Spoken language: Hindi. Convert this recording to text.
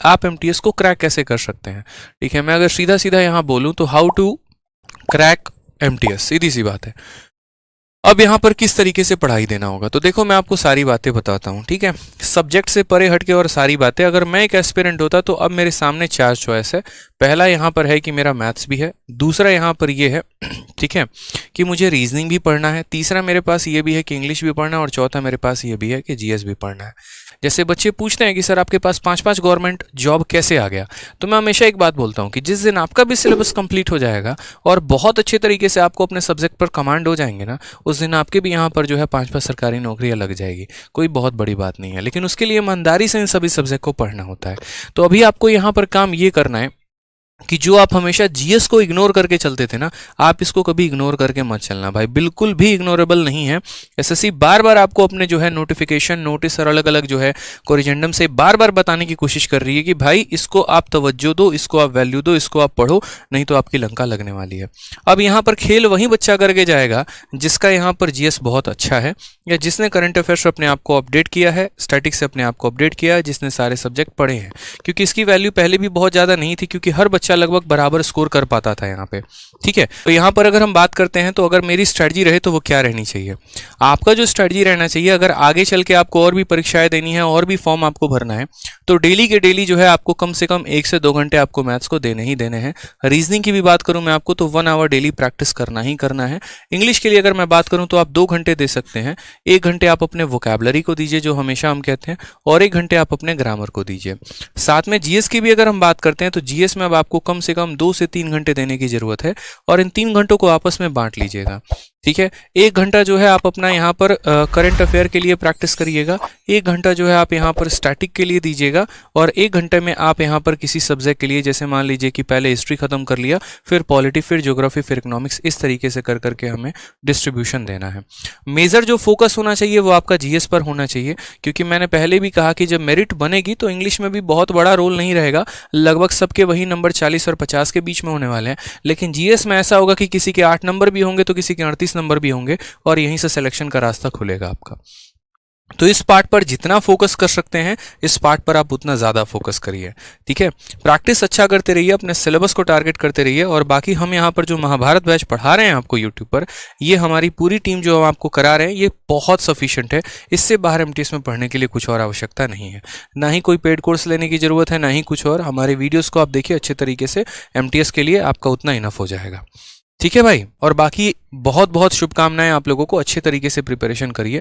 आप एमटीएस को क्रैक कैसे कर सकते हैं। ठीक है, मैं अगर सीधा सीधा यहाँ बोलूँ तो हाउ टू क्रैक एमटीएस, सीधी सी बात है। अब यहाँ पर किस तरीके से पढ़ाई देना होगा, तो देखो मैं आपको सारी बातें बताता हूँ। ठीक है, सब्जेक्ट से परे हटके और सारी बातें। अगर मैं एक एस्पिरेंट होता तो अब मेरे सामने 4 चॉइस है। पहला यहाँ पर है कि मेरा मैथ्स भी है, दूसरा यहाँ पर ये है ठीक है कि मुझे रीजनिंग भी पढ़ना है, तीसरा मेरे पास ये भी है कि इंग्लिश भी पढ़ना है, और चौथा मेरे पास ये भी है कि जीएस भी पढ़ना है। जैसे बच्चे पूछते हैं कि सर आपके पास 5-5 गवर्नमेंट जॉब कैसे आ गया, तो मैं हमेशा एक बात बोलता हूँ कि जिस दिन आपका भी सिलेबस कंप्लीट हो जाएगा और बहुत अच्छे तरीके से आपको अपने सब्जेक्ट पर कमांड हो जाएंगे ना, उस दिन आपके भी यहाँ पर जो है 5-5 सरकारी नौकरियाँ लग जाएगी। कोई बहुत बड़ी बात नहीं है, लेकिन उसके लिए ईमानदारी से इन सभी सब्जेक्ट को पढ़ना होता है। तो अभी आपको यहाँ पर काम ये करना है कि जो आप हमेशा जीएस को इग्नोर करके चलते थे ना, आप इसको कभी इग्नोर करके मत चलना भाई, बिल्कुल भी इग्नोरेबल नहीं है। एसएससी बार बार आपको अपने जो है नोटिफिकेशन, नोटिस और अलग अलग जो है कोरिजेंडम से बार बार बताने की कोशिश कर रही है कि भाई इसको आप तवज्जो दो, इसको आप वैल्यू दो, इसको आप पढ़ो, नहीं तो आपकी लंका लगने वाली है। अब यहाँ पर खेल वही बच्चा करके जाएगा जिसका यहाँ पर जीएस बहुत अच्छा है, या जिसने करंट अफेयर्स अपने आप को अपडेट किया है, स्टैटिक्स से अपने आप को अपडेट किया है, जिसने सारे सब्जेक्ट पढ़े हैं। क्योंकि इसकी वैल्यू पहले भी बहुत ज़्यादा नहीं थी, क्योंकि हर बच्चा लगभग बराबर स्कोर कर पाता था यहाँ पे। ठीक है, तो यहाँ पर अगर हम बात करते हैं तो अगर मेरी स्ट्रेटजी रहे तो वो क्या रहनी चाहिए, आपका जो स्ट्रेटजी रहना चाहिए, अगर आगे चल के आपको और भी परीक्षाएं देनी है और भी फॉर्म आपको भरना है, तो डेली के डेली जो है आपको कम से कम 1 से 2 घंटे आपको मैथ्स को देने ही देने हैं। रीजनिंग की भी बात करूं मैं आपको तो 1 आवर डेली प्रैक्टिस करना ही करना है। इंग्लिश के लिए अगर मैं बात करूं तो आप 2 घंटे दे सकते हैं। 1 घंटे आप अपने वोकैबुलरी को दीजिए जो हमेशा हम कहते हैं, और 1 घंटे आप अपने ग्रामर को दीजिए। साथ में जीएस की भी अगर हम बात करते हैं तो जीएस में अब आपको कम से कम 2 से 3 घंटे देने की जरूरत है, और इन 3 घंटों को आपस में बांट लीजिएगा। ठीक है, 1 घंटा जो है आप अपना यहाँ पर करंट अफेयर के लिए प्रैक्टिस करिएगा, 1 घंटा जो है आप यहाँ पर स्टैटिक के लिए दीजिएगा, और 1 घंटे में आप यहाँ पर किसी सब्जेक्ट के लिए, जैसे मान लीजिए कि पहले हिस्ट्री खत्म कर लिया, फिर पॉलिटी, फिर ज्योग्राफी, फिर इकोनॉमिक्स, इस तरीके से कर करके हमें डिस्ट्रीब्यूशन देना है। मेजर जो फोकस होना चाहिए वो आपका जीएस पर होना चाहिए, क्योंकि मैंने पहले भी कहा कि जब मेरिट बनेगी तो इंग्लिश में भी बहुत बड़ा रोल नहीं रहेगा, लगभग सबके वही नंबर 40 और 50 के बीच में होने वाले हैं। लेकिन जीएस में ऐसा होगा कि किसी के 8 नंबर भी होंगे तो किसी के 38 नंबर भी होंगे, और यहीं से सिलेक्शन का रास्ता खुलेगा आपका। तो इस पार्ट पर जितना फोकस कर सकते हैं, इस पार्ट पर आप उतना ज़्यादा फोकस करिए। ठीक है, प्रैक्टिस अच्छा करते रहिए, अपने सिलेबस को टारगेट करते रहिए, और बाकी हम यहाँ पर जो महाभारत बैच पढ़ा रहे हैं आपको यूट्यूब पर, ये हमारी पूरी टीम जो हम आपको करा रहे हैं, ये बहुत सफिशिएंट है। इससे बाहर एमटीएस में पढ़ने के लिए कुछ और आवश्यकता नहीं है, ना ही कोई पेड कोर्स लेने की ज़रूरत है, ना ही कुछ और। हमारे वीडियोज़ को आप देखिए अच्छे तरीके से, एमटीएस के लिए आपका उतना इनफ हो जाएगा। ठीक है भाई, और बाकी बहुत बहुत शुभकामनाएं, आप लोगों को अच्छे तरीके से प्रिपरेशन करिए।